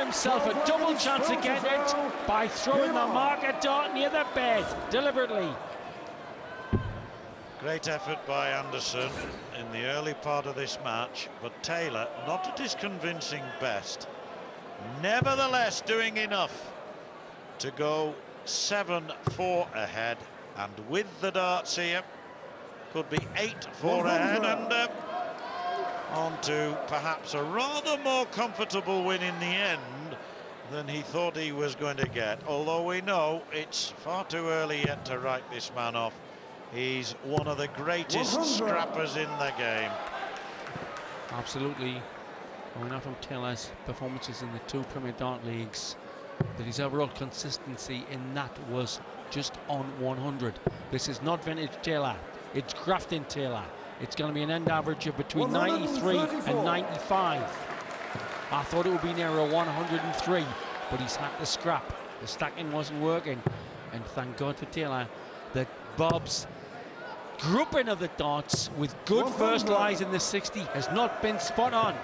himself a double chance to get it by throwing the marker dart near the bed, deliberately. Great effort by Anderson in the early part of this match, but Taylor, not at his convincing best, nevertheless doing enough to go 7-4 ahead, and with the darts here, could be 8-4 ahead, and on to perhaps a rather more comfortable win in the end than he thought he was going to get, although we know it's far too early yet to write this man off. He's one of the greatest scrappers in the game. Absolutely. We know from Taylor's performances in the two Premier Dart Leagues that his overall consistency in that was just on 100. This is not vintage Taylor, it's Grafton Taylor. It's going to be an end average of between 93 and 95. I thought it would be nearer 103, but he's had to scrap. The stacking wasn't working, and thank God for Taylor that Bob's grouping of the darts with good first lies in the 60 has not been spot on.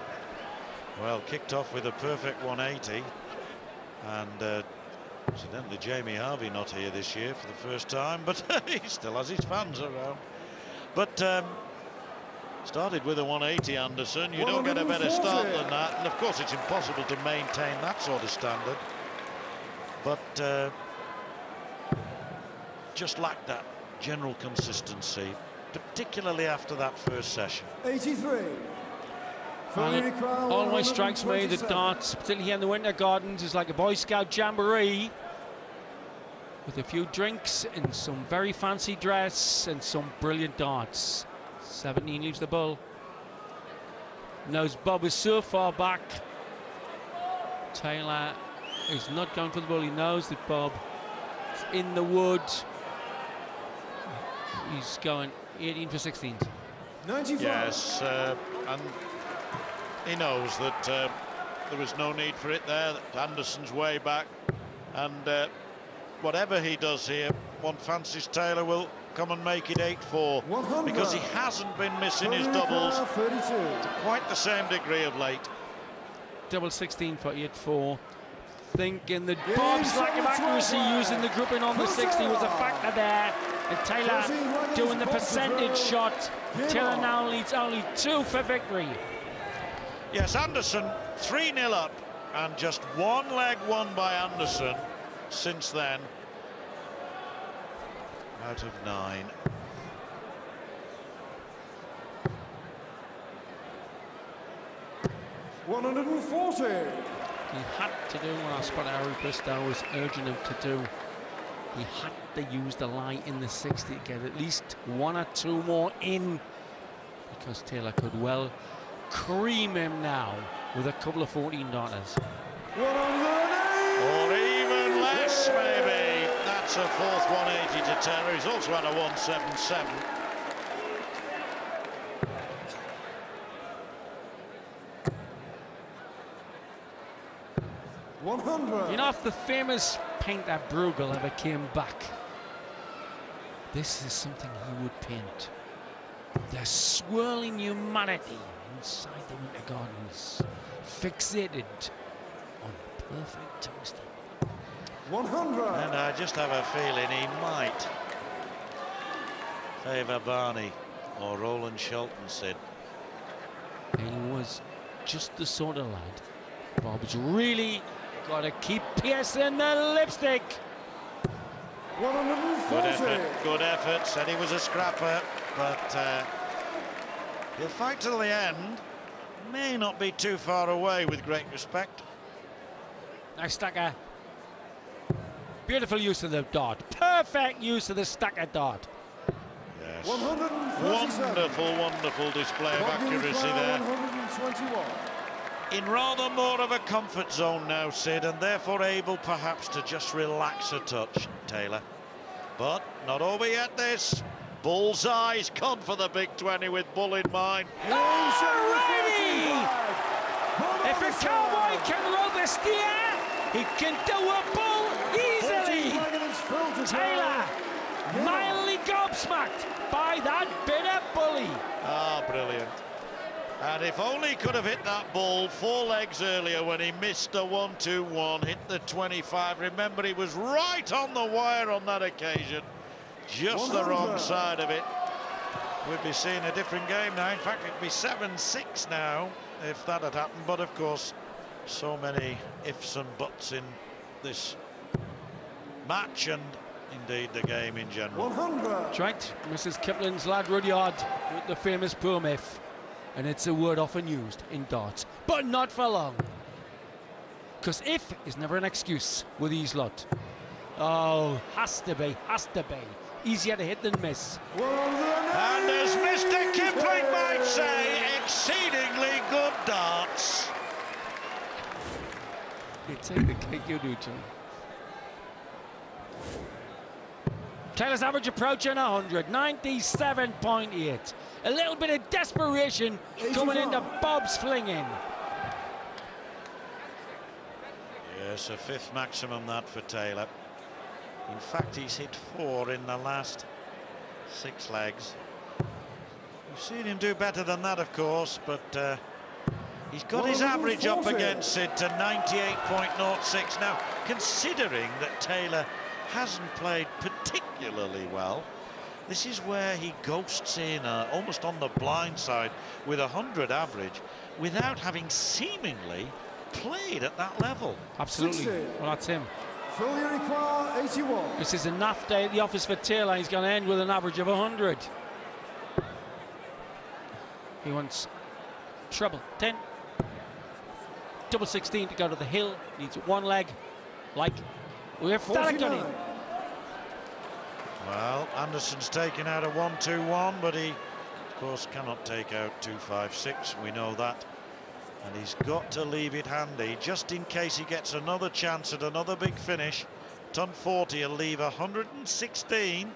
Well, kicked off with a perfect 180, and incidentally Jamie Harvey not here this year for the first time, but he still has his fans around. But started with a 180, Anderson. You don't get a better start than that, and of course it's impossible to maintain that sort of standard, but just lacked that general consistency, particularly after that first session. 83. And it always strikes me that darts, particularly here in the Winter Gardens, is like a Boy Scout jamboree with a few drinks and some very fancy dress and some brilliant darts. 17 leaves the bull. Knows Bob is so far back. Taylor is not going for the bull. He knows that Bob is in the wood. He's going 18 for 16. 95. Yes, and he knows that there was no need for it there. That Anderson's way back, and whatever he does here, one fancies Taylor will come and make it 8-4, because he hasn't been missing his doubles to quite the same degree of late. Double 16 for 8-4. Thinking that Bob's lack of accuracy using the grouping on the 60 was a factor there, and Taylor doing the percentage shot. Taylor now leads only 2 for victory. Yes, Anderson 3-0 up, and just one leg won by Anderson since then, out of 9. $140. He had to do what our spotter Harry Bristow was urging him to do. He had to use the lie in the 60 to get at least 1 or 2 more in, because Taylor could well cream him now with a couple of 14 darters. Or even less, maybe. That's a fourth 180 to Taylor. He's also had a 177. 100. You know, if the famous painter Bruegel ever came back, this is something he would paint. The swirling humanity inside the Winter Gardens, fixated on perfect tungsten. 100. And I just have a feeling he might favour Barney or Roland Shelton, Sid. He was just the sort of lad Bob's really got to keep piercing the lipstick. 140. Good effort. Said he was a scrapper, but he'll fight till the end. May not be too far away, with great respect. Nice stacker. Beautiful use of the dart. Perfect use of the stacker dart. Yes. 147. Wonderful display of accuracy there. 121. In rather more of a comfort zone now, Sid, and therefore able perhaps to just relax a touch, Taylor. But not over yet, this. Bullseye's gone for the big 20 with Bull in mind. Alrighty! If a cowboy can rope a steer, he can do a bull easily. Taylor, mildly gobsmacked by that bit of bully. Ah, brilliant. And if only he could have hit that ball 4 legs earlier when he missed a 1-2-1, hit the 25. Remember, he was right on the wire on that occasion. Just the wrong side of it. We'd be seeing a different game now. In fact, it'd be 7-6 now if that had happened. But of course, so many ifs and buts in this match and indeed the game in general. 100. That's right, Mrs. Kipling's lad Rudyard with the famous poem if, and it's a word often used in darts, but not for long. Because if is never an excuse with these lot. Oh, has to be. Easier to hit than miss. And as Mr. Kipling might say, exceedingly good darts. You take the cake, you do, John. Taylor's average approaching 100, 97.8. A little bit of desperation coming into Bob's flinging. Yes, a 5th maximum that for Taylor. In fact, he's hit 4 in the last 6 legs. We've seen him do better than that, of course, but he's got his average up against it to 98.06. Now, considering that Taylor hasn't played particularly well, this is where he ghosts in almost on the blind side with 100 average without having seemingly played at that level. Absolutely. 60. Well, that's him. Fully require 81. This is a naff day at the office for Taylor. He's going to end with an average of 100. He wants treble 10. Double 16 to go to the hill. Needs 1 leg. Like we've done it. Well, Anderson's taken out a 1-2-1, but he, of course, cannot take out 2-5-6. We know that. And he's got to leave it handy, just in case he gets another chance at another big finish. Ton 40 will leave 116.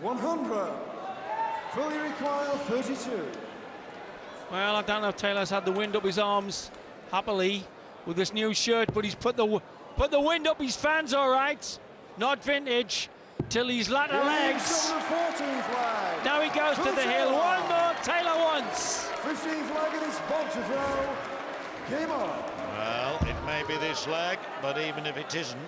100. Fully require 32. Well, I don't know if Taylor's had the wind up his arms happily with this new shirt, but he's put the wind up his fans, all right. Not vintage till his latter legs. Now he goes to the hill. One more Taylor wants. 15th leg and it's Bob to throw. Game on. Well, it may be this leg, but even if it isn't,